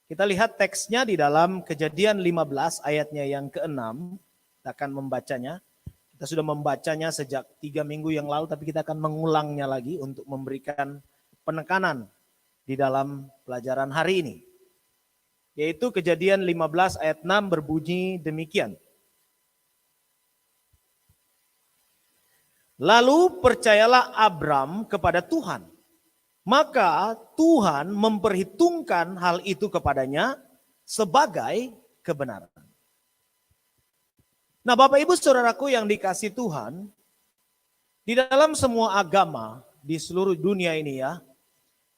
Kita lihat teksnya di dalam Kejadian 15 ayatnya yang ke-6. Kita akan membacanya. Kita sudah membacanya sejak 3 minggu yang lalu, tapi kita akan mengulangnya lagi untuk memberikan penekanan di dalam pelajaran hari ini. Yaitu Kejadian 15 ayat 6 berbunyi demikian. Lalu percayalah Abram kepada Tuhan, maka Tuhan memperhitungkan hal itu kepadanya sebagai kebenaran. Nah, Bapak Ibu Saudaraku yang dikasihi Tuhan, di dalam semua agama di seluruh dunia ini ya,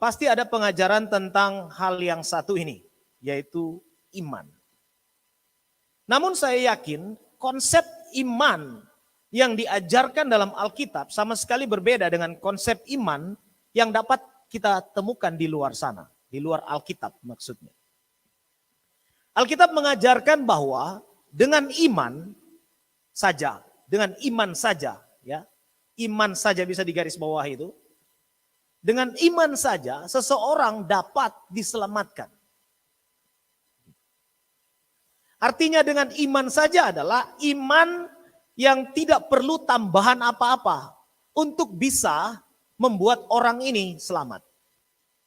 pasti ada pengajaran tentang hal yang satu ini, yaitu iman. Namun saya yakin konsep iman yang diajarkan dalam Alkitab sama sekali berbeda dengan konsep iman yang dapat kita temukan di luar sana, di luar Alkitab maksudnya. Alkitab mengajarkan bahwa dengan iman saja ya, iman saja bisa digaris bawah itu. Dengan iman saja seseorang dapat diselamatkan. Artinya dengan iman saja adalah iman yang tidak perlu tambahan apa-apa untuk bisa membuat orang ini selamat.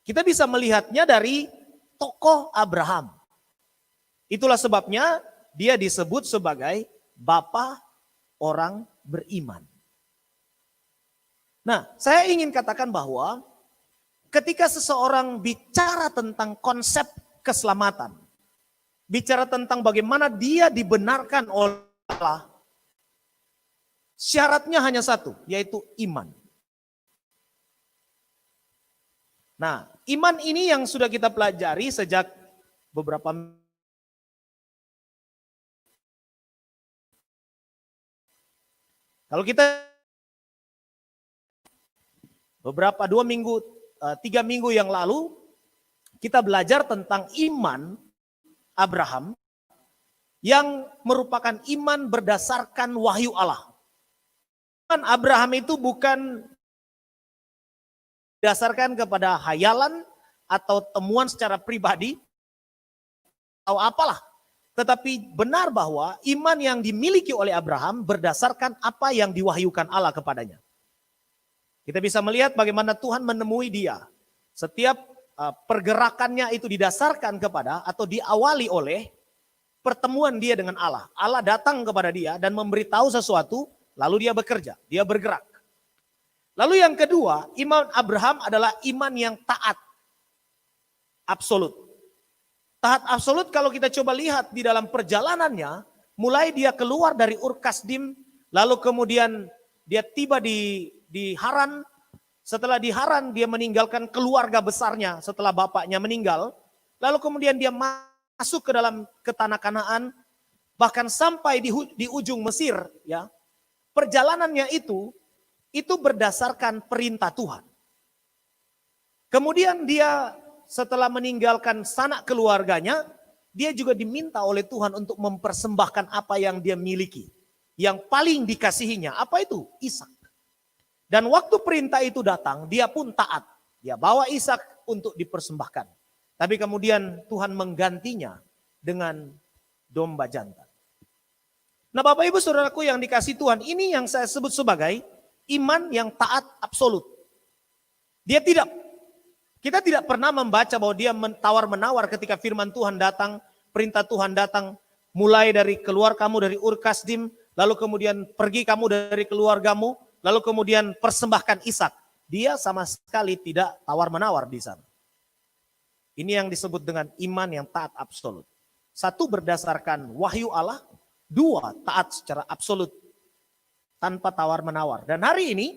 Kita bisa melihatnya dari tokoh Abraham. Itulah sebabnya dia disebut sebagai bapa orang beriman. Nah, saya ingin katakan bahwa ketika seseorang bicara tentang konsep keselamatan, bicara tentang bagaimana dia dibenarkan oleh Allah, syaratnya hanya satu, yaitu iman. Nah, iman ini yang sudah kita pelajari sejak beberapa kalau kita beberapa 3 minggu yang lalu kita belajar tentang iman Abraham yang merupakan iman berdasarkan wahyu Allah. Iman Abraham itu bukan berdasarkan kepada hayalan atau temuan secara pribadi atau apalah. Tetapi benar bahwa iman yang dimiliki oleh Abraham berdasarkan apa yang diwahyukan Allah kepadanya. Kita bisa melihat bagaimana Tuhan menemui dia. Setiap pergerakannya itu didasarkan kepada atau diawali oleh pertemuan dia dengan Allah. Allah datang kepada dia dan memberitahu sesuatu, lalu dia bekerja, dia bergerak. Lalu yang kedua, iman Abraham adalah iman yang taat. Absolut. Taat absolut kalau kita coba lihat di dalam perjalanannya, mulai dia keluar dari Ur Kasdim, lalu kemudian dia tiba di Haran. Setelah di Haran dia meninggalkan keluarga besarnya setelah bapaknya meninggal. Lalu kemudian dia masuk ke tanah Kanaan, bahkan sampai di ujung Mesir. Ya, perjalanannya itu berdasarkan perintah Tuhan. Kemudian dia setelah meninggalkan sanak keluarganya, dia juga diminta oleh Tuhan untuk mempersembahkan apa yang dia miliki. Yang paling dikasihinya, apa itu? Ishak. Dan waktu perintah itu datang, dia pun taat. Dia bawa Ishak untuk dipersembahkan. Tapi kemudian Tuhan menggantinya dengan domba jantan. Nah, Bapak Ibu Saudaraku yang dikasihi Tuhan, ini yang saya sebut sebagai iman yang taat absolut. Kita tidak pernah membaca bahwa dia tawar-menawar ketika firman Tuhan datang, perintah Tuhan datang, mulai dari keluar kamu dari Ur Kasdim, lalu kemudian pergi kamu dari keluargamu, lalu kemudian persembahkan Ishak. Dia sama sekali tidak tawar-menawar di sana. Ini yang disebut dengan iman yang taat absolut. Satu, berdasarkan wahyu Allah. Dua, taat secara absolut, tanpa tawar-menawar. Dan hari ini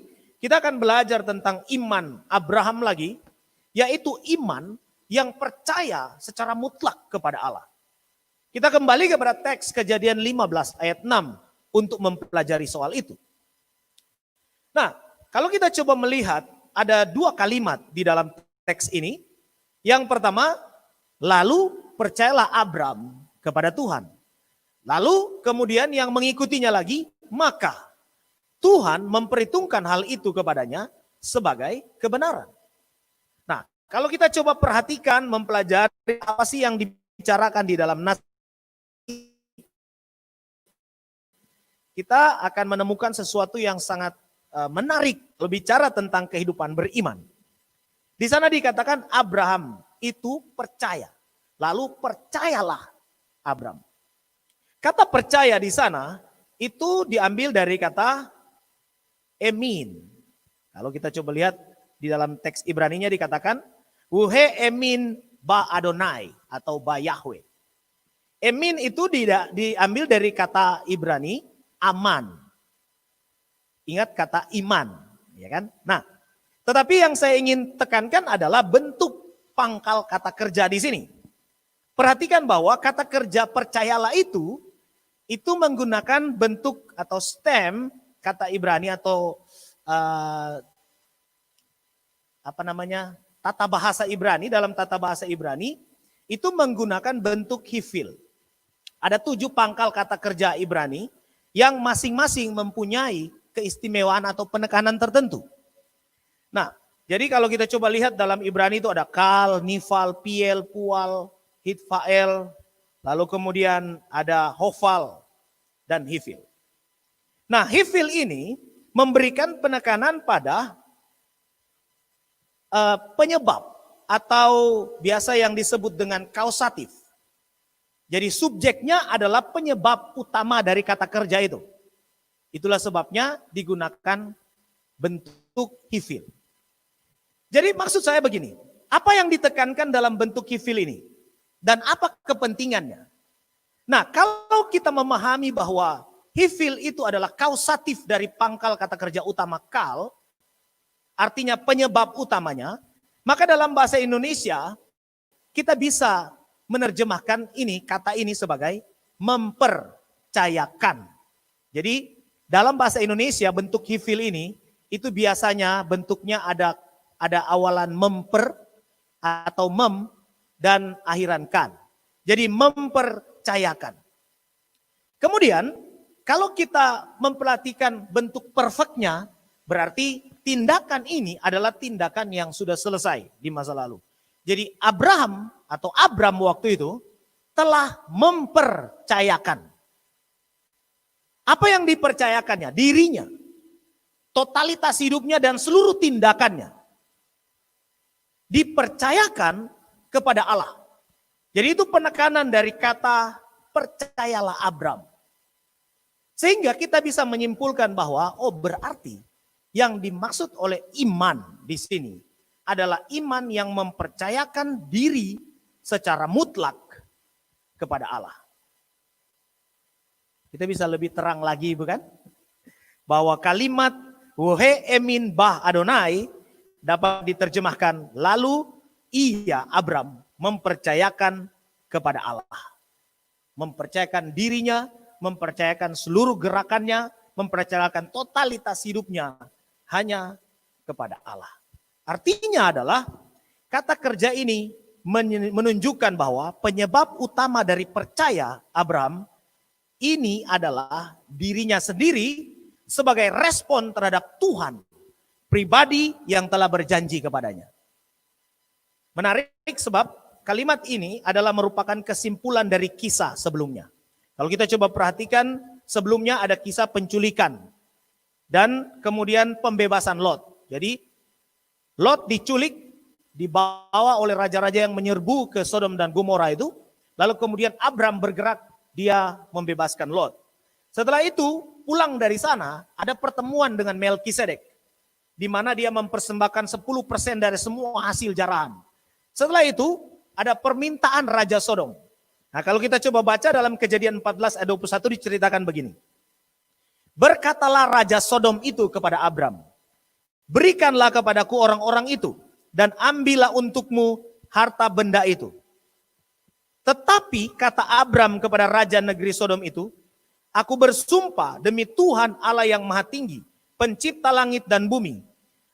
kita akan belajar tentang iman Abraham lagi, yaitu iman yang percaya secara mutlak kepada Allah. Kita kembali kepada teks Kejadian 15 ayat 6 untuk mempelajari soal itu. Nah, kalau kita coba melihat ada 2 kalimat di dalam teks ini. Yang pertama, lalu percayalah Abram kepada Tuhan. Lalu kemudian yang mengikutinya lagi, maka Tuhan memperhitungkan hal itu kepadanya sebagai kebenaran. Nah, kalau kita coba perhatikan, mempelajari apa sih yang dibicarakan di dalam nas, kita akan menemukan sesuatu yang sangat menarik berbicara tentang kehidupan beriman. Di sana dikatakan Abraham itu percaya. Lalu percayalah Abraham. Kata percaya di sana itu diambil dari kata emin. Kalau kita coba lihat di dalam teks Ibraninya dikatakan Wuhe emin ba Adonai atau ba Yahweh. Emin itu diambil dari kata Ibrani aman. Ingat kata iman, ya kan? Nah, tetapi yang saya ingin tekankan adalah bentuk pangkal kata kerja di sini. Perhatikan bahwa kata kerja percayalah itu menggunakan bentuk atau stem kata Ibrani atau tata bahasa Ibrani. Dalam tata bahasa Ibrani itu menggunakan bentuk hifil. Ada 7 pangkal kata kerja Ibrani yang masing-masing mempunyai keistimewaan atau penekanan tertentu. Nah, jadi kalau kita coba lihat dalam Ibrani itu ada kal, nifal, piel, pual, hitfael, lalu kemudian ada hofal dan hifil. Nah, hifil ini memberikan penekanan pada penyebab atau biasa yang disebut dengan kausatif. Jadi subjeknya adalah penyebab utama dari kata kerja itu. Itulah sebabnya digunakan bentuk hifil. Jadi maksud saya begini, apa yang ditekankan dalam bentuk hifil ini? Dan apa kepentingannya? Nah, kalau kita memahami bahwa hifil itu adalah kausatif dari pangkal kata kerja utama kal, artinya penyebab utamanya, maka dalam bahasa Indonesia kita bisa menerjemahkan kata ini sebagai mempercayakan. Jadi dalam bahasa Indonesia bentuk hifil ini itu biasanya bentuknya ada awalan memper atau mem dan akhiran kan. Jadi mempercayakan. Kemudian kalau kita memperhatikan bentuk perfectnya, berarti tindakan ini adalah tindakan yang sudah selesai di masa lalu. Jadi Abraham atau Abram waktu itu telah mempercayakan. Apa yang dipercayakannya? Dirinya, totalitas hidupnya dan seluruh tindakannya. Dipercayakan kepada Allah. Jadi itu penekanan dari kata percayalah Abram. Sehingga kita bisa menyimpulkan bahwa berarti yang dimaksud oleh iman di sini adalah iman yang mempercayakan diri secara mutlak kepada Allah. Kita bisa lebih terang lagi bukan? Bahwa kalimat Wohe emin bah Adonai dapat diterjemahkan lalu ia Abram mempercayakan kepada Allah. Mempercayakan dirinya, mempercayakan seluruh gerakannya, mempercayakan totalitas hidupnya hanya kepada Allah. Artinya adalah kata kerja ini menunjukkan bahwa penyebab utama dari percaya Abraham ini adalah dirinya sendiri sebagai respon terhadap Tuhan pribadi yang telah berjanji kepadanya. Menarik sebab kalimat ini adalah merupakan kesimpulan dari kisah sebelumnya. Kalau kita coba perhatikan sebelumnya ada kisah penculikan dan kemudian pembebasan Lot. Jadi Lot diculik, dibawa oleh raja-raja yang menyerbu ke Sodom dan Gomora itu. Lalu kemudian Abram bergerak, dia membebaskan Lot. Setelah itu pulang dari sana ada pertemuan dengan Melkisedek. Di mana dia mempersembahkan 10% dari semua hasil jarahan. Setelah itu ada permintaan Raja Sodom. Nah kalau kita coba baca dalam Kejadian 14 ayat 21 diceritakan begini. Berkatalah Raja Sodom itu kepada Abram. Berikanlah kepadaku orang-orang itu dan ambillah untukmu harta benda itu. Tetapi kata Abram kepada Raja negeri Sodom itu, aku bersumpah demi Tuhan Allah yang maha tinggi, pencipta langit dan bumi.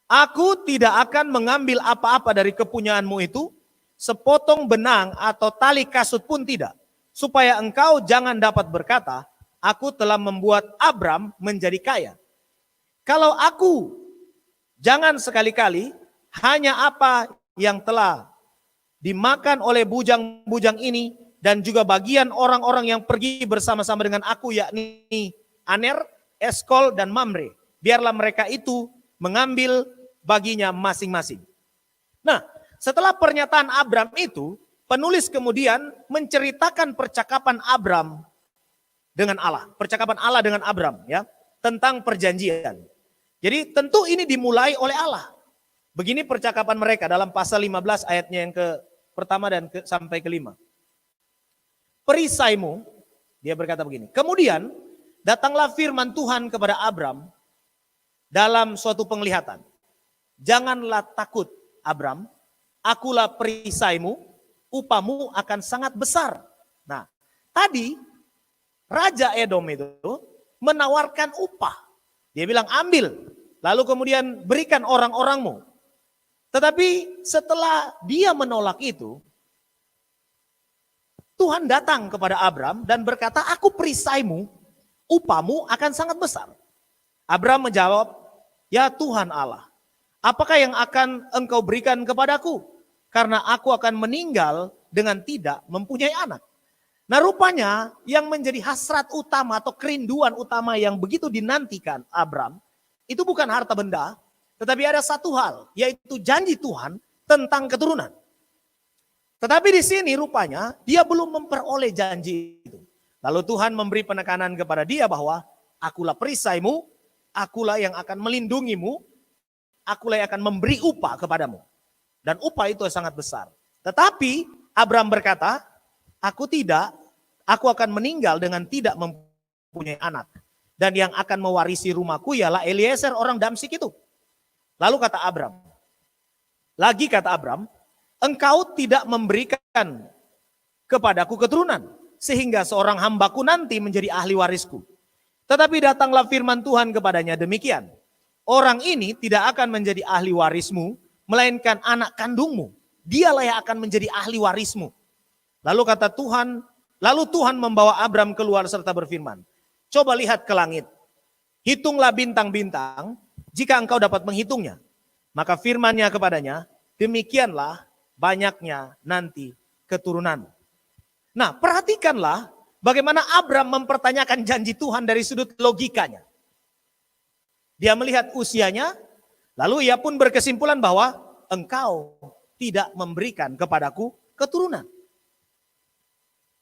Aku tidak akan mengambil apa-apa dari kepunyaanmu itu, sepotong benang atau tali kasut pun tidak. Supaya engkau jangan dapat berkata, aku telah membuat Abram menjadi kaya. Kalau aku, jangan sekali-kali hanya apa yang telah dimakan oleh bujang-bujang ini dan juga bagian orang-orang yang pergi bersama-sama dengan aku, yakni Aner, Eskol, dan Mamre. Biarlah mereka itu mengambil baginya masing-masing. Nah, setelah pernyataan Abram itu, penulis kemudian menceritakan percakapan Abram dengan Allah, percakapan Allah dengan Abram, ya, tentang perjanjian. Jadi tentu ini dimulai oleh Allah. Begini percakapan mereka dalam pasal 15 ayatnya yang ke pertama dan sampai kelima. Perisaimu, dia berkata begini, kemudian datanglah firman Tuhan kepada Abram dalam suatu penglihatan. Janganlah takut Abram, akulah perisaimu, upamu akan sangat besar. Nah, tadi Raja Edom itu menawarkan upah. Dia bilang ambil, lalu kemudian berikan orang-orangmu. Tetapi setelah dia menolak itu, Tuhan datang kepada Abram dan berkata, aku perisaimu, upamu akan sangat besar. Abram menjawab, ya Tuhan Allah, apakah yang akan engkau berikan kepadaku? Karena aku akan meninggal dengan tidak mempunyai anak. Nah rupanya yang menjadi hasrat utama atau kerinduan utama yang begitu dinantikan Abram, itu bukan harta benda, tetapi ada satu hal, yaitu janji Tuhan tentang keturunan. Tetapi di sini rupanya dia belum memperoleh janji itu. Lalu Tuhan memberi penekanan kepada dia bahwa akulah perisaimu, akulah yang akan melindungimu, akulah yang akan memberi upah kepadamu. Dan upah itu sangat besar. Tetapi Abram berkata, aku tidak, aku akan meninggal dengan tidak mempunyai anak. Dan yang akan mewarisi rumahku ialah Eliezer orang Damsik itu. Lalu kata Abram, engkau tidak memberikan kepadaku keturunan, sehingga seorang hambaku nanti menjadi ahli warisku. Tetapi datanglah firman Tuhan kepadanya demikian, orang ini tidak akan menjadi ahli warismu, melainkan anak kandungmu, dialah yang akan menjadi ahli warismu. Lalu kata Tuhan, lalu Tuhan membawa Abram keluar serta berfirman, coba lihat ke langit, hitunglah bintang-bintang, jika engkau dapat menghitungnya. Maka firman-Nya kepadanya, demikianlah banyaknya nanti keturunan. Nah, perhatikanlah bagaimana Abram mempertanyakan janji Tuhan dari sudut logikanya. Dia melihat usianya, lalu ia pun berkesimpulan bahwa engkau tidak memberikan kepadaku keturunan.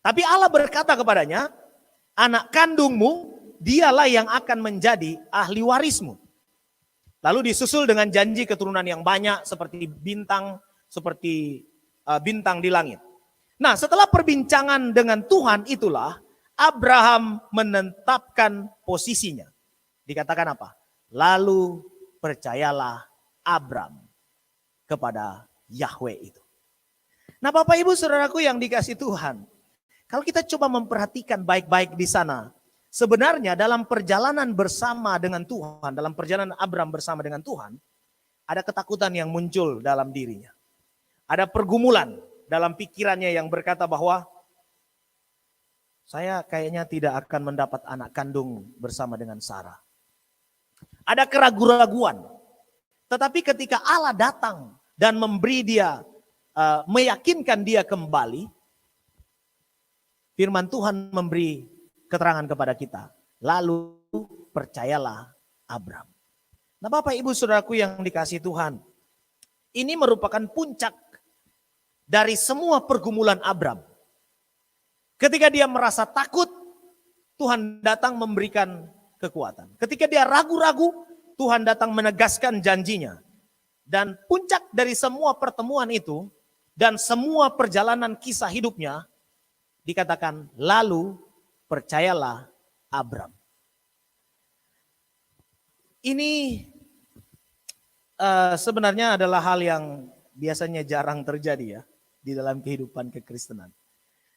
Tapi Allah berkata kepadanya, anak kandungmu dialah yang akan menjadi ahli warismu. Lalu disusul dengan janji keturunan yang banyak seperti bintang di langit. Nah, setelah perbincangan dengan Tuhan itulah Abraham menetapkan posisinya. Dikatakan apa? Lalu percayalah Abram kepada Yahweh itu. Nah, Bapak Ibu Saudaraku yang dikasih Tuhan, kalau kita coba memperhatikan baik-baik di sana, sebenarnya dalam perjalanan bersama dengan Tuhan, dalam perjalanan Abram bersama dengan Tuhan, ada ketakutan yang muncul dalam dirinya. Ada pergumulan dalam pikirannya yang berkata bahwa saya kayaknya tidak akan mendapat anak kandung bersama dengan Sarah. Ada keraguan-raguan. Tetapi ketika Allah datang dan memberi dia, meyakinkan dia kembali, firman Tuhan memberi keterangan kepada kita. Lalu percayalah Abram. Nah Bapak Ibu Saudaraku yang dikasih Tuhan, ini merupakan puncak dari semua pergumulan Abram. Ketika dia merasa takut, Tuhan datang memberikan kekuatan. Ketika dia ragu-ragu, Tuhan datang menegaskan janjinya. Dan puncak dari semua pertemuan itu, dan semua perjalanan kisah hidupnya, dikatakan lalu percayalah Abram. Ini sebenarnya adalah hal yang biasanya jarang terjadi ya di dalam kehidupan kekristenan.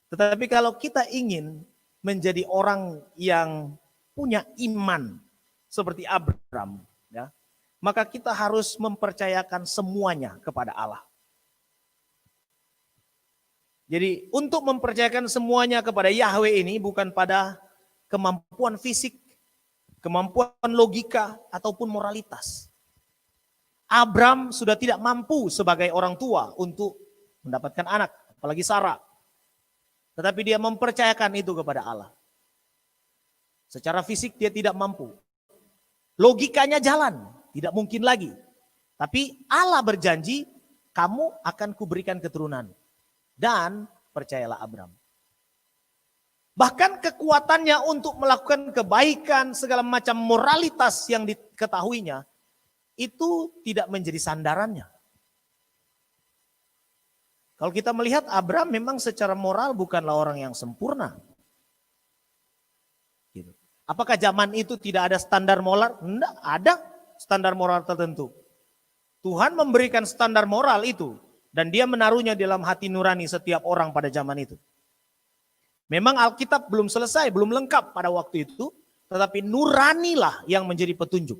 Tetapi kalau kita ingin menjadi orang yang punya iman seperti Abram, ya, maka kita harus mempercayakan semuanya kepada Allah. Jadi untuk mempercayakan semuanya kepada Yahweh ini bukan pada kemampuan fisik, kemampuan logika, ataupun moralitas. Abram sudah tidak mampu sebagai orang tua untuk mendapatkan anak, apalagi Sarah. Tetapi dia mempercayakan itu kepada Allah. Secara fisik dia tidak mampu. Logikanya jalan, tidak mungkin lagi. Tapi Allah berjanji, kamu akan kuberikan keturunan. Dan percayalah Abram. Bahkan kekuatannya untuk melakukan kebaikan, segala macam moralitas yang diketahuinya, itu tidak menjadi sandarannya. Kalau kita melihat Abram memang secara moral bukanlah orang yang sempurna. Gitu. Apakah zaman itu tidak ada standar moral? Tidak, ada standar moral tertentu. Tuhan memberikan standar moral itu dan dia menaruhnya dalam hati nurani setiap orang pada zaman itu. Memang Alkitab belum selesai, belum lengkap pada waktu itu, tetapi nuranilah yang menjadi petunjuk.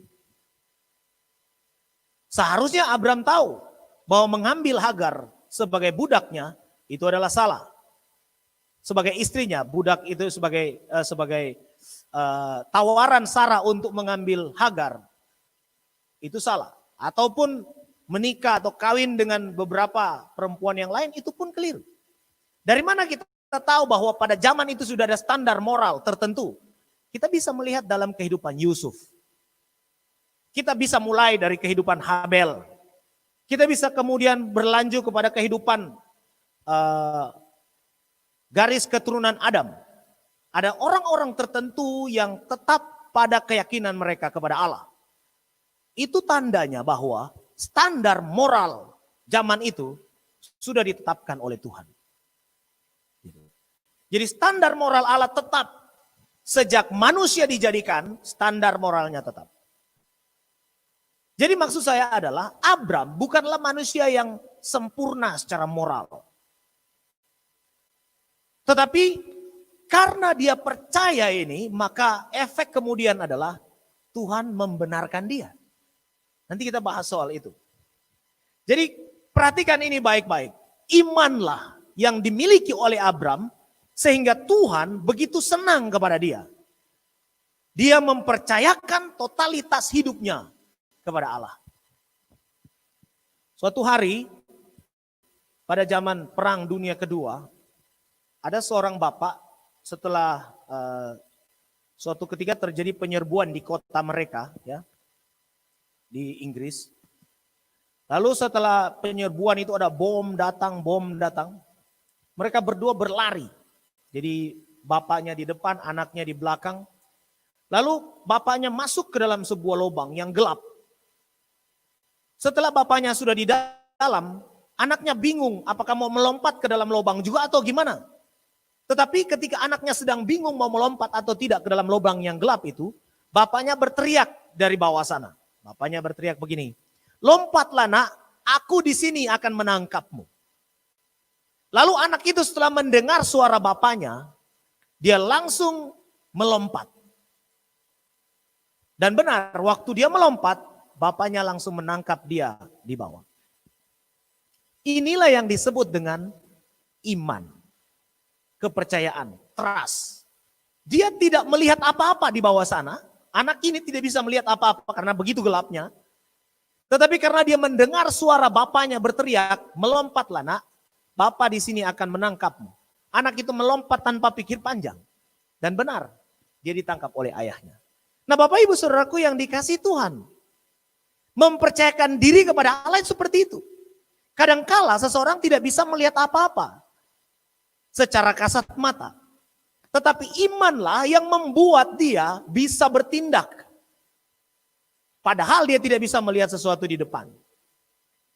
Seharusnya Abram tahu bahwa mengambil Hagar sebagai budaknya itu adalah salah. Sebagai istrinya, budak itu sebagai tawaran Sarah untuk mengambil Hagar itu salah. Ataupun menikah atau kawin dengan beberapa perempuan yang lain itu pun keliru. Dari mana kita tahu bahwa pada zaman itu sudah ada standar moral tertentu? Kita bisa melihat dalam kehidupan Yusuf. Kita bisa mulai dari kehidupan Habel. Kita bisa kemudian berlanjut kepada kehidupan garis keturunan Adam. Ada orang-orang tertentu yang tetap pada keyakinan mereka kepada Allah. Itu tandanya bahwa standar moral zaman itu sudah ditetapkan oleh Tuhan. Jadi standar moral Allah tetap. Sejak manusia dijadikan, standar moralnya tetap. Jadi maksud saya adalah Abram bukanlah manusia yang sempurna secara moral. Tetapi karena dia percaya ini, maka efek kemudian adalah Tuhan membenarkan dia. Nanti kita bahas soal itu. Jadi perhatikan ini baik-baik. Imanlah yang dimiliki oleh Abram sehingga Tuhan begitu senang kepada dia. Dia mempercayakan totalitas hidupnya kepada Allah. Suatu hari pada zaman Perang Dunia Kedua, ada seorang bapak setelah suatu ketika terjadi penyerbuan di kota mereka, ya, di Inggris. Lalu setelah penyerbuan itu ada bom datang. Mereka berdua berlari. Jadi bapaknya di depan, anaknya di belakang. Lalu bapaknya masuk ke dalam sebuah lubang yang gelap. Setelah bapaknya sudah di dalam, anaknya bingung apakah mau melompat ke dalam lubang juga atau gimana. Tetapi ketika anaknya sedang bingung mau melompat atau tidak ke dalam lubang yang gelap itu, bapaknya berteriak dari bawah sana. Bapaknya berteriak begini, "Lompatlah nak, aku di sini akan menangkapmu." Lalu anak itu setelah mendengar suara bapaknya, dia langsung melompat. Dan benar, waktu dia melompat, bapaknya langsung menangkap dia di bawah. Inilah yang disebut dengan iman, kepercayaan, trust. Dia tidak melihat apa-apa di bawah sana. Anak ini tidak bisa melihat apa-apa karena begitu gelapnya. Tetapi karena dia mendengar suara bapaknya berteriak, "Melompatlah nak, Bapa di sini akan menangkapmu." Anak itu melompat tanpa pikir panjang. Dan benar, dia ditangkap oleh ayahnya. Nah Bapak Ibu Saudaraku yang dikasihi Tuhan, mempercayakan diri kepada Allah seperti itu. Kadangkala seseorang tidak bisa melihat apa-apa secara kasat mata. Tetapi imanlah yang membuat dia bisa bertindak. Padahal dia tidak bisa melihat sesuatu di depan.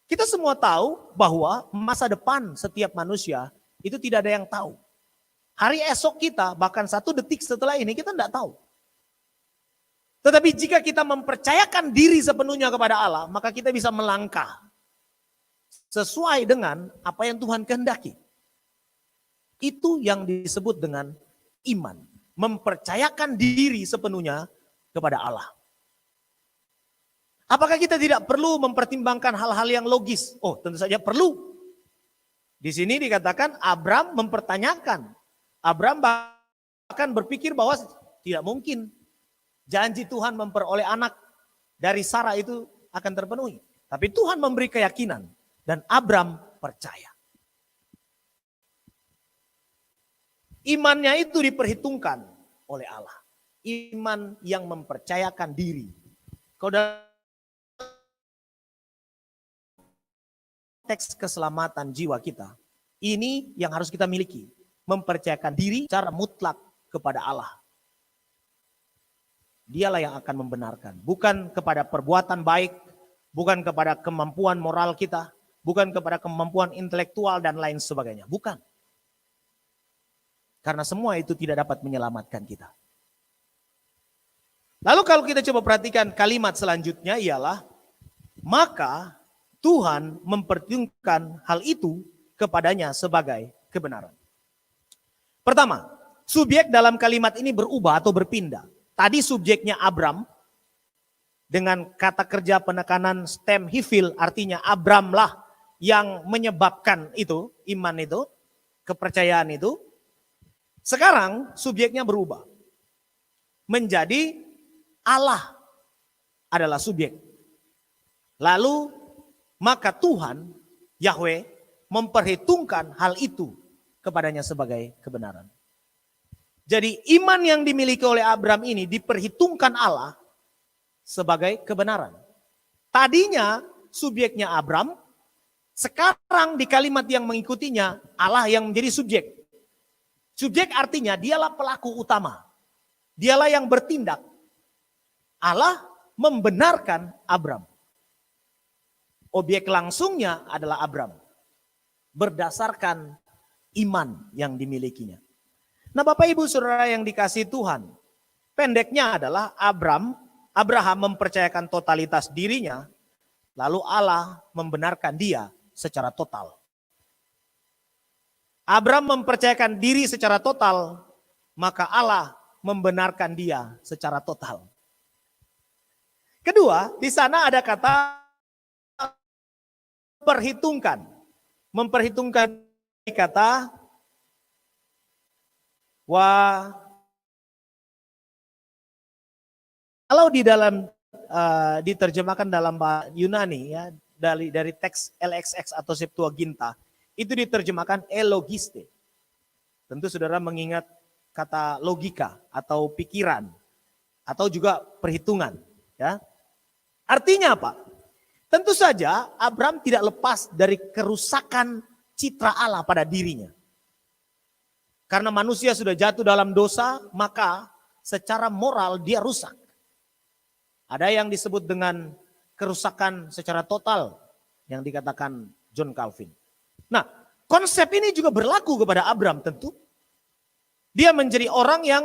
Kita semua tahu bahwa masa depan setiap manusia itu tidak ada yang tahu. Hari esok kita, bahkan 1 detik setelah ini kita tidak tahu. Tetapi jika kita mempercayakan diri sepenuhnya kepada Allah, maka kita bisa melangkah sesuai dengan apa yang Tuhan kehendaki. Itu yang disebut dengan iman. Mempercayakan diri sepenuhnya kepada Allah. Apakah kita tidak perlu mempertimbangkan hal-hal yang logis? Oh, tentu saja perlu. Di sini dikatakan Abram mempertanyakan. Abram bahkan berpikir bahwa tidak mungkin janji Tuhan memperoleh anak dari Sarah itu akan terpenuhi. Tapi Tuhan memberi keyakinan dan Abram percaya. Imannya itu diperhitungkan oleh Allah. Iman yang mempercayakan diri. Kalau dalam teks keselamatan jiwa kita, ini yang harus kita miliki. Mempercayakan diri secara mutlak kepada Allah. Dialah yang akan membenarkan. Bukan kepada perbuatan baik, bukan kepada kemampuan moral kita, bukan kepada kemampuan intelektual dan lain sebagainya. Bukan. Karena semua itu tidak dapat menyelamatkan kita. Lalu kalau kita coba perhatikan kalimat selanjutnya ialah, maka Tuhan memperhitungkan hal itu kepadanya sebagai kebenaran. Pertama, subjek dalam kalimat ini berubah atau berpindah. Tadi subjeknya Abram, dengan kata kerja penekanan stem hifil, artinya Abramlah yang menyebabkan itu, iman itu, kepercayaan itu. Sekarang subjeknya berubah. Menjadi Allah adalah subjek. Lalu maka Tuhan, Yahweh, memperhitungkan hal itu kepadanya sebagai kebenaran. Jadi iman yang dimiliki oleh Abram ini diperhitungkan Allah sebagai kebenaran. Tadinya subjeknya Abram, sekarang di kalimat yang mengikutinya Allah yang menjadi subjek. Subjek artinya dialah pelaku utama. Dialah yang bertindak. Allah membenarkan Abram. Objek langsungnya adalah Abram. Berdasarkan iman yang dimilikinya. Nah Bapak Ibu Saudara yang dikasihi Tuhan. Pendeknya adalah Abraham mempercayakan totalitas dirinya. Lalu Allah membenarkan dia secara total. Abram mempercayakan diri secara total. Maka Allah membenarkan dia secara total. Kedua, di sana ada kata perhitungkan. Memperhitungkan kata kalau di dalam diterjemahkan dalam bahasa Yunani ya dari teks LXX atau Septuaginta itu diterjemahkan elogiste. Tentu saudara mengingat kata logika atau pikiran atau juga perhitungan ya. Artinya apa? Tentu saja Abram tidak lepas dari kerusakan citra Allah pada dirinya. Karena manusia sudah jatuh dalam dosa, maka secara moral dia rusak. Ada yang disebut dengan kerusakan secara total yang dikatakan John Calvin. Nah, konsep ini juga berlaku kepada Abram tentu. Dia menjadi orang yang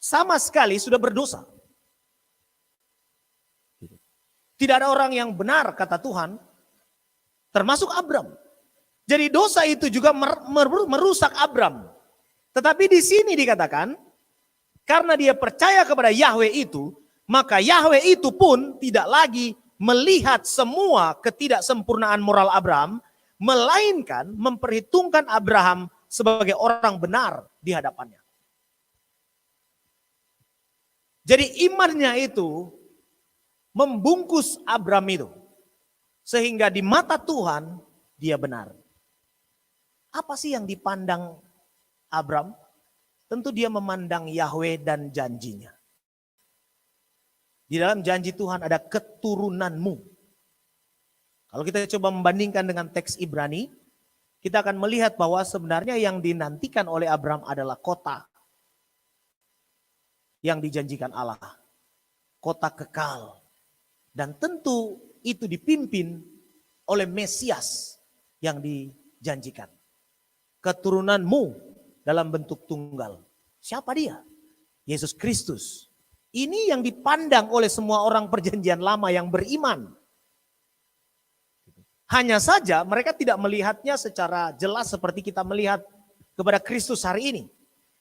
sama sekali sudah berdosa. Tidak ada orang yang benar kata Tuhan, termasuk Abram. Jadi dosa itu juga merusak Abram. Tetapi di sini dikatakan, karena dia percaya kepada Yahweh itu, maka Yahweh itu pun tidak lagi melihat semua ketidaksempurnaan moral Abraham, melainkan memperhitungkan Abraham sebagai orang benar di hadapannya. Jadi imannya itu membungkus Abram itu. Sehingga di mata Tuhan dia benar. Apa sih yang dipandang Abram? Tentu dia memandang Yahweh dan janjinya. Di dalam janji Tuhan ada keturunanmu. Kalau kita coba membandingkan dengan teks Ibrani, kita akan melihat bahwa sebenarnya yang dinantikan oleh Abram adalah kota yang dijanjikan Allah. Kota kekal. Dan tentu itu dipimpin oleh Mesias yang dijanjikan. Keturunanmu dalam bentuk tunggal. Siapa dia? Yesus Kristus. Ini yang dipandang oleh semua orang perjanjian lama yang beriman. Hanya saja mereka tidak melihatnya secara jelas seperti kita melihat kepada Kristus hari ini.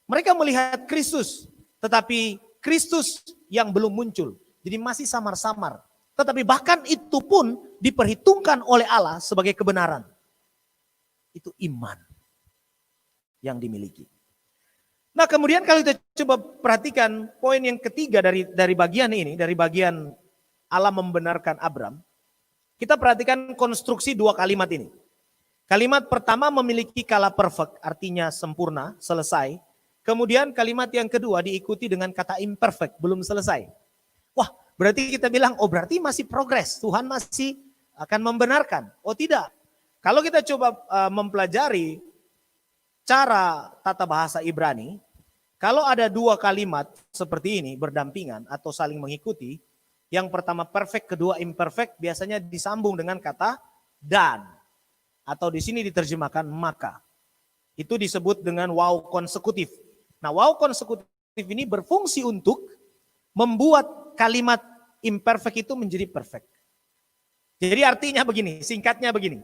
Mereka melihat Kristus, tetapi Kristus yang belum muncul. Jadi masih samar-samar. Tetapi bahkan itu pun diperhitungkan oleh Allah sebagai kebenaran. Itu iman yang dimiliki. Nah kemudian kalau kita coba perhatikan poin yang ketiga dari bagian ini, dari bagian Allah membenarkan Abram. Kita perhatikan konstruksi dua kalimat ini. Kalimat pertama memiliki kala perfect, artinya sempurna, selesai. Kemudian kalimat yang kedua diikuti dengan kata imperfect, belum selesai. Wah, berarti kita bilang, oh berarti masih progres, Tuhan masih akan membenarkan. Oh tidak. Kalau kita coba mempelajari cara tata bahasa Ibrani, kalau ada dua kalimat seperti ini berdampingan atau saling mengikuti, yang pertama perfect, kedua imperfect, biasanya disambung dengan kata dan. Atau di sini diterjemahkan maka. Itu disebut dengan wow konsekutif. Nah, wow konsekutif ini berfungsi untuk membuat kalimat imperfect itu menjadi perfect. Jadi artinya begini, singkatnya begini.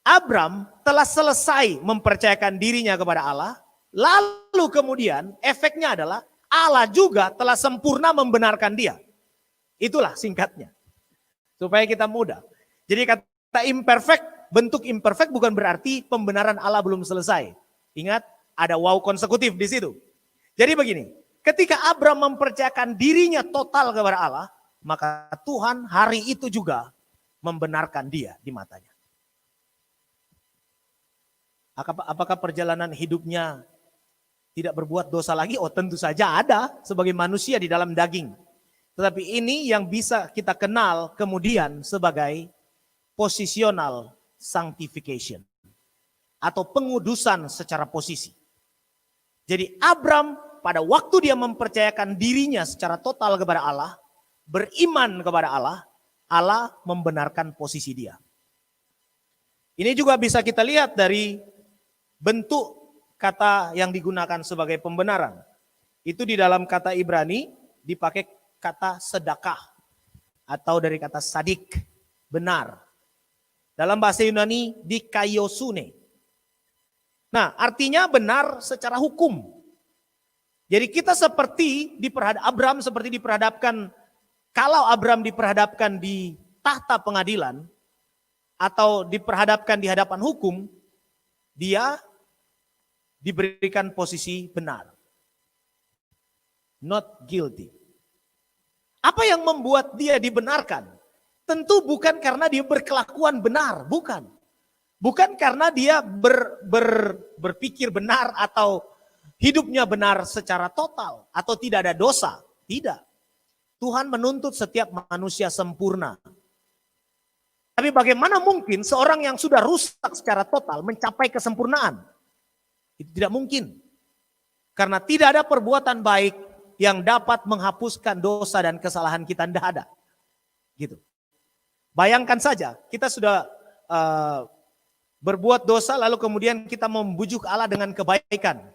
Abram telah selesai mempercayakan dirinya kepada Allah, lalu kemudian efeknya adalah Allah juga telah sempurna membenarkan dia. Itulah singkatnya. Supaya kita mudah. Jadi kata imperfect, bentuk imperfect bukan berarti pembenaran Allah belum selesai. Ingat, ada wow konsekutif di situ. Jadi begini, ketika Abram mempercayakan dirinya total kepada Allah, maka Tuhan hari itu juga membenarkan dia di matanya. Apakah perjalanan hidupnya tidak berbuat dosa lagi? Oh tentu saja ada sebagai manusia di dalam daging. Tetapi ini yang bisa kita kenal kemudian sebagai positional sanctification. Atau pengudusan secara posisi. Jadi Abram pada waktu dia mempercayakan dirinya secara total kepada Allah, beriman kepada Allah, Allah membenarkan posisi dia. Ini juga bisa kita lihat dari bentuk kata yang digunakan sebagai pembenaran. Itu di dalam kata Ibrani dipakai kata sedekah atau dari kata sadik, benar. Dalam bahasa Yunani dikaiosune. Nah, artinya benar secara hukum. Jadi kita Abram seperti diperhadapkan, kalau Abram diperhadapkan di tahta pengadilan atau diperhadapkan di hadapan hukum, dia diberikan posisi benar. Not guilty. Apa yang membuat dia dibenarkan? Tentu bukan karena dia berkelakuan benar, bukan. Bukan karena dia berpikir benar atau hidupnya benar secara total atau tidak ada dosa. Tidak. Tuhan menuntut setiap manusia sempurna. Tapi bagaimana mungkin seorang yang sudah rusak secara total mencapai kesempurnaan? Itu tidak mungkin. Karena tidak ada perbuatan baik yang dapat menghapuskan dosa dan kesalahan kita, tidak ada. Gitu. Bayangkan saja, kita sudah berbuat dosa lalu kemudian kita membujuk Allah dengan kebaikan.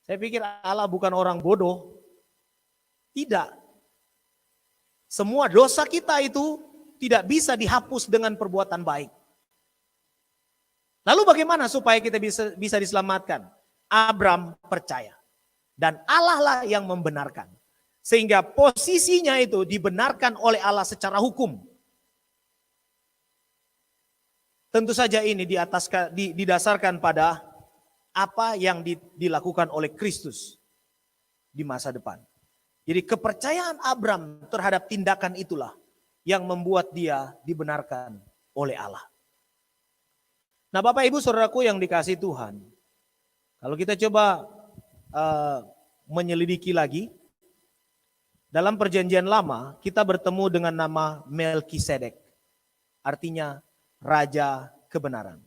Saya pikir Allah bukan orang bodoh. Tidak. Semua dosa kita itu tidak bisa dihapus dengan perbuatan baik. Lalu bagaimana supaya kita bisa diselamatkan? Abram percaya. Dan Allah lah yang membenarkan. Sehingga posisinya itu dibenarkan oleh Allah secara hukum. Tentu saja ini didasarkan pada apa yang dilakukan oleh Kristus di masa depan. Jadi kepercayaan Abram terhadap tindakan itulah yang membuat dia dibenarkan oleh Allah. Nah Bapak Ibu Saudaraku yang dikasihi Tuhan, kalau kita coba menyelidiki lagi, dalam perjanjian lama kita bertemu dengan nama Melkisedek, artinya Raja Kebenaran.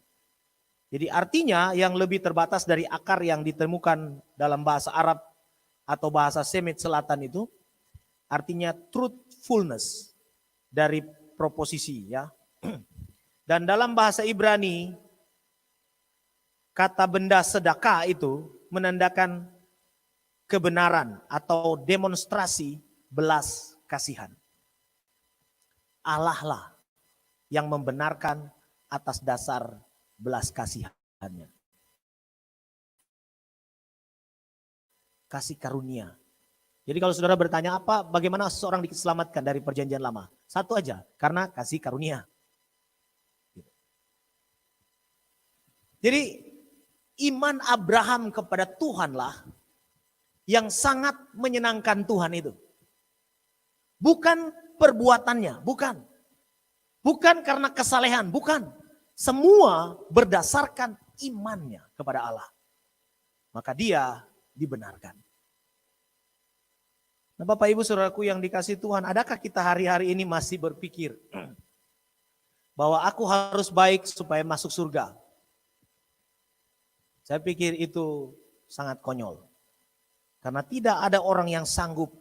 Jadi artinya yang lebih terbatas dari akar yang ditemukan dalam bahasa Arab atau bahasa Semit Selatan itu, artinya truthfulness dari proposisi ya. Dan dalam bahasa Ibrani, kata benda sedekah itu menandakan kebenaran atau demonstrasi belas kasihan. Allah lah yang membenarkan atas dasar belas kasihannya. Kasih karunia. Jadi kalau saudara bertanya bagaimana seseorang diselamatkan dari perjanjian lama? Satu aja, karena kasih karunia. Jadi iman Abraham kepada Tuhanlah yang sangat menyenangkan Tuhan itu. Bukan perbuatannya, bukan. Bukan karena kesalehan, bukan. Semua berdasarkan imannya kepada Allah. Maka dia dibenarkan. Nah, Bapak Ibu Saudaraku yang dikasihi Tuhan, adakah kita hari-hari ini masih berpikir bahwa aku harus baik supaya masuk surga? Saya pikir itu sangat konyol. Karena tidak ada orang yang sanggup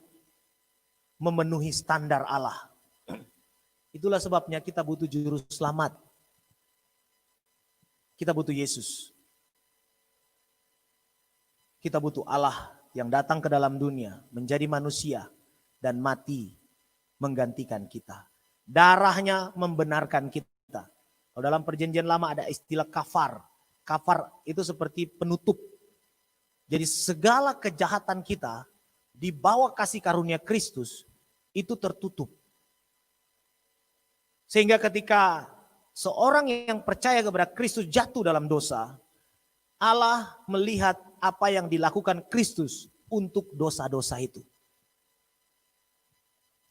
memenuhi standar Allah. Itulah sebabnya kita butuh juru selamat. Kita butuh Yesus. Kita butuh Allah yang datang ke dalam dunia, menjadi manusia dan mati menggantikan kita. Darahnya membenarkan kita. Kalau dalam perjanjian lama ada istilah kafar. Kafar itu seperti penutup. Jadi segala kejahatan kita di bawah kasih karunia Kristus itu tertutup. Sehingga ketika seorang yang percaya kepada Kristus jatuh dalam dosa, Allah melihat apa yang dilakukan Kristus untuk dosa-dosa itu.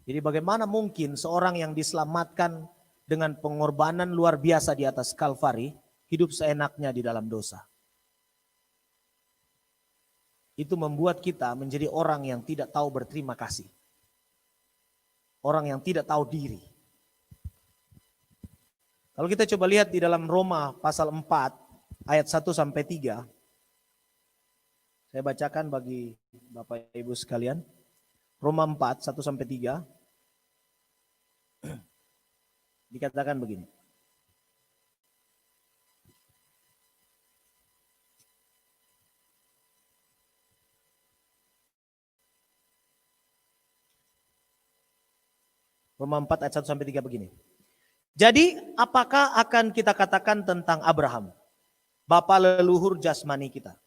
Jadi bagaimana mungkin seorang yang diselamatkan dengan pengorbanan luar biasa di atas Kalvari, hidup seenaknya di dalam dosa. Itu membuat kita menjadi orang yang tidak tahu berterima kasih. Orang yang tidak tahu diri. Kalau kita coba lihat di dalam Roma pasal 4 ayat 1 sampai 3. Saya bacakan bagi Bapak Ibu sekalian. Roma 4 1 sampai 3. Dikatakan begini. Roma 4 ayat 1 sampai 3 begini. Jadi apakah akan kita katakan tentang Abraham, bapa leluhur jasmani kita?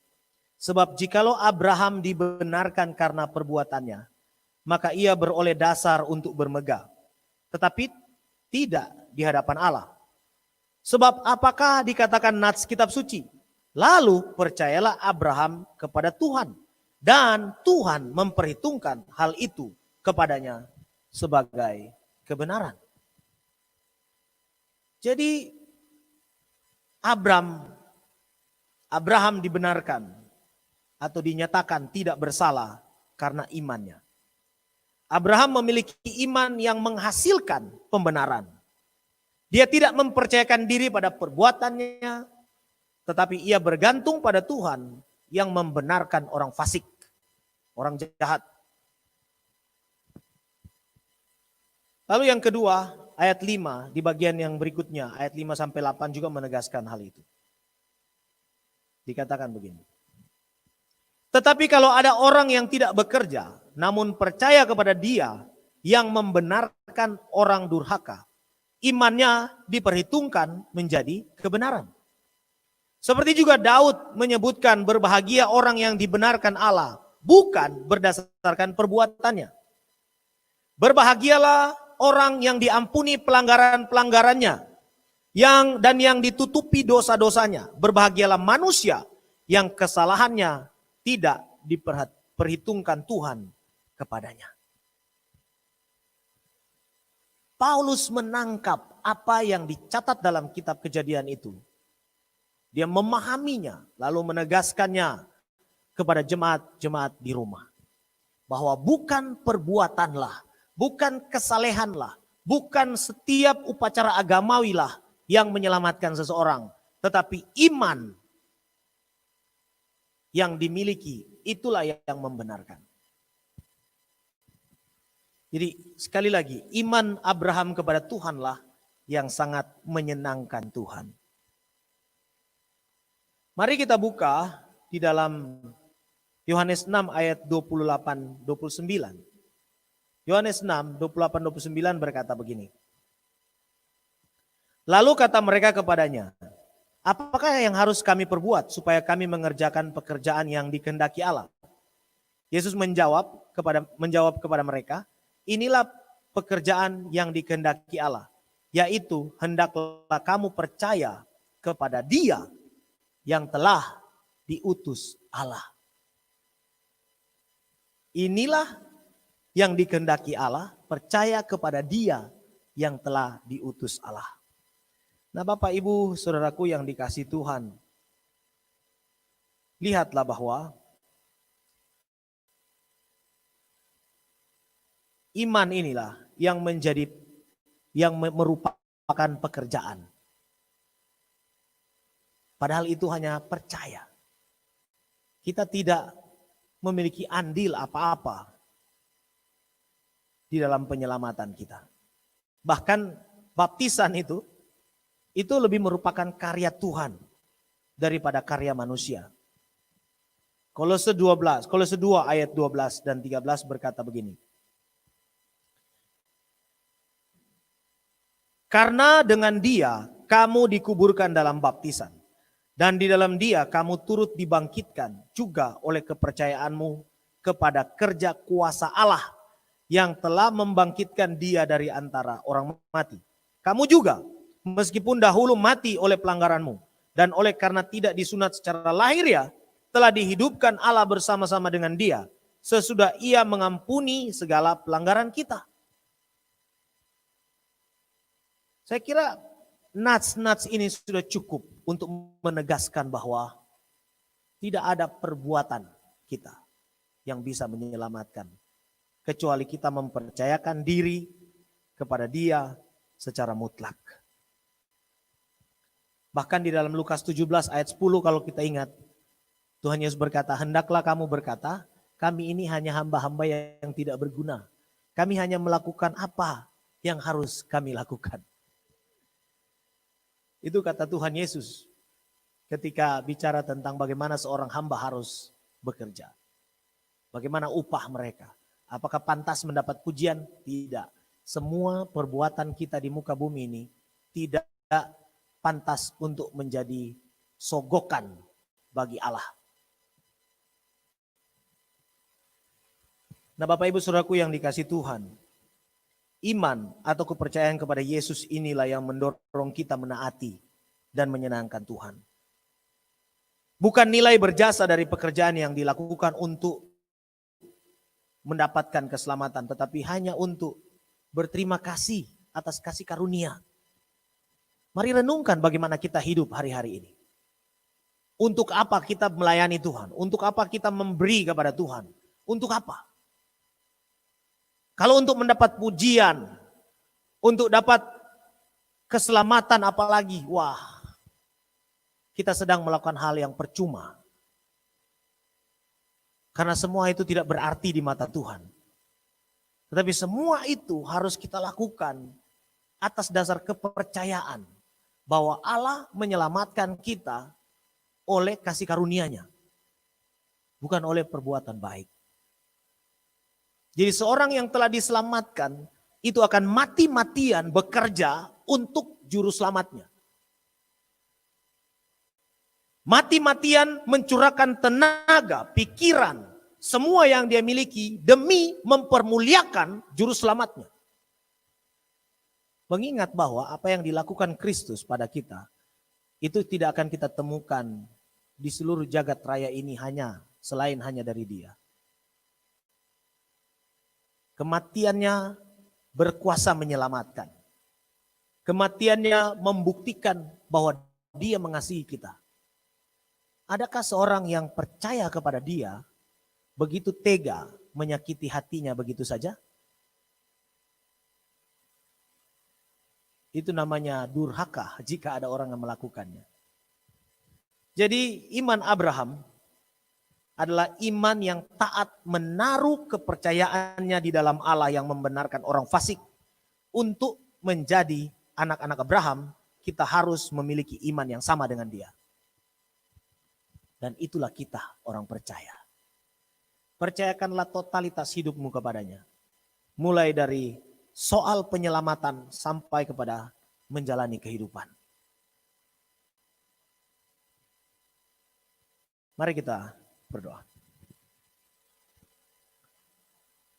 Sebab jikalau Abraham dibenarkan karena perbuatannya, maka ia beroleh dasar untuk bermegah. Tetapi tidak di hadapan Allah. Sebab apakah dikatakan nats kitab suci? Lalu percayalah Abraham kepada Tuhan. Dan Tuhan memperhitungkan hal itu kepadanya sebagai kebenaran. Jadi Abraham dibenarkan atau dinyatakan tidak bersalah karena imannya. Abraham memiliki iman yang menghasilkan pembenaran. Dia tidak mempercayakan diri pada perbuatannya, tetapi ia bergantung pada Tuhan yang membenarkan orang fasik, orang jahat. Lalu yang kedua, ayat 5 di bagian yang berikutnya, ayat 5 sampai 8 juga menegaskan hal itu. Dikatakan begini. Tetapi kalau ada orang yang tidak bekerja, namun percaya kepada Dia yang membenarkan orang durhaka, imannya diperhitungkan menjadi kebenaran. Seperti juga Daud menyebutkan berbahagia orang yang dibenarkan Allah, bukan berdasarkan perbuatannya. Berbahagialah orang yang diampuni pelanggaran-pelanggarannya, yang ditutupi dosa-dosanya. Berbahagialah manusia yang kesalahannya tidak diperhitungkan Tuhan kepadanya. Paulus menangkap apa yang dicatat dalam kitab Kejadian itu. Dia memahaminya lalu menegaskannya kepada jemaat-jemaat di Roma. Bahwa bukan perbuatanlah, bukan kesalehanlah, bukan setiap upacara agamawilah yang menyelamatkan seseorang. Tetapi iman yang dimiliki itulah yang membenarkan. Jadi sekali lagi, iman Abraham kepada Tuhanlah yang sangat menyenangkan Tuhan. Mari kita buka di dalam Yohanes 6 ayat 28-29. Yohanes 6, 28-29 berkata begini. Lalu kata mereka kepadanya, apakah yang harus kami perbuat supaya kami mengerjakan pekerjaan yang dikehendaki Allah? Yesus menjawab kepada mereka, inilah pekerjaan yang dikehendaki Allah, yaitu hendaklah kamu percaya kepada Dia yang telah diutus Allah. Inilah yang dikehendaki Allah, percaya kepada Dia yang telah diutus Allah. Nah Bapak Ibu Saudaraku yang dikasihi Tuhan, lihatlah bahwa iman inilah yang merupakan pekerjaan. Padahal itu hanya percaya. Kita tidak memiliki andil apa-apa di dalam penyelamatan kita. Bahkan baptisan itu lebih merupakan karya Tuhan daripada karya manusia. Kolose 2 ayat 12 dan 13 berkata begini. Karena dengan Dia kamu dikuburkan dalam baptisan, dan di dalam Dia kamu turut dibangkitkan juga oleh kepercayaanmu kepada kerja kuasa Allah yang telah membangkitkan Dia dari antara orang mati. Kamu juga, meskipun dahulu mati oleh pelanggaranmu, dan oleh karena tidak disunat secara lahiriah, telah dihidupkan Allah bersama-sama dengan Dia, sesudah Ia mengampuni segala pelanggaran kita. Saya kira nats ini sudah cukup untuk menegaskan bahwa tidak ada perbuatan kita yang bisa menyelamatkan, kecuali kita mempercayakan diri kepada Dia secara mutlak. Bahkan di dalam Lukas 17 ayat 10 kalau kita ingat, Tuhan Yesus berkata, hendaklah kamu berkata, kami ini hanya hamba-hamba yang tidak berguna. Kami hanya melakukan apa yang harus kami lakukan. Itu kata Tuhan Yesus ketika bicara tentang bagaimana seorang hamba harus bekerja. Bagaimana upah mereka. Apakah pantas mendapat pujian? Tidak. Semua perbuatan kita di muka bumi ini tidak pantas untuk menjadi sogokan bagi Allah. Nah Bapak Ibu Saudaraku yang dikasihi Tuhan, iman atau kepercayaan kepada Yesus inilah yang mendorong kita menaati dan menyenangkan Tuhan. Bukan nilai berjasa dari pekerjaan yang dilakukan untuk mendapatkan keselamatan, tetapi hanya untuk berterima kasih atas kasih karunia. Mari renungkan bagaimana kita hidup hari-hari ini. Untuk apa kita melayani Tuhan? Untuk apa kita memberi kepada Tuhan? Untuk apa? Kalau untuk mendapat pujian, untuk dapat keselamatan apalagi, wah, kita sedang melakukan hal yang percuma. Karena semua itu tidak berarti di mata Tuhan. Tetapi semua itu harus kita lakukan atas dasar kepercayaan bahwa Allah menyelamatkan kita oleh kasih karunia-Nya, bukan oleh perbuatan baik. Jadi seorang yang telah diselamatkan itu akan mati-matian bekerja untuk juru selamatnya. Mati-matian mencurahkan tenaga, pikiran, semua yang dia miliki demi mempermuliakan juru selamatnya. Mengingat bahwa apa yang dilakukan Kristus pada kita itu tidak akan kita temukan di seluruh jagat raya ini selain hanya dari Dia. Kematiannya berkuasa menyelamatkan. Kematiannya membuktikan bahwa Dia mengasihi kita. Adakah seorang yang percaya kepada Dia begitu tega menyakiti hatinya begitu saja? Itu namanya durhaka jika ada orang yang melakukannya. Jadi iman Abraham adalah iman yang taat menaruh kepercayaannya di dalam Allah yang membenarkan orang fasik. Untuk menjadi anak-anak Abraham, kita harus memiliki iman yang sama dengan dia. Dan itulah kita orang percaya. Percayakanlah totalitas hidupmu kepadanya. Mulai dari soal penyelamatan sampai kepada menjalani kehidupan. Mari kita berdoa.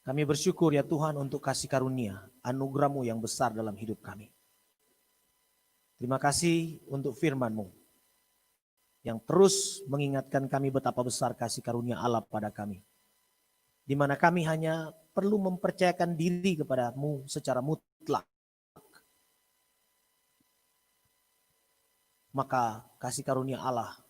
Kami bersyukur ya Tuhan untuk kasih karunia, anugerah-Mu yang besar dalam hidup kami. Terima kasih untuk firman-Mu yang terus mengingatkan kami betapa besar kasih karunia Allah pada kami. Di mana kami hanya perlu mempercayakan diri kepada-Mu secara mutlak. maka kasih karunia Allah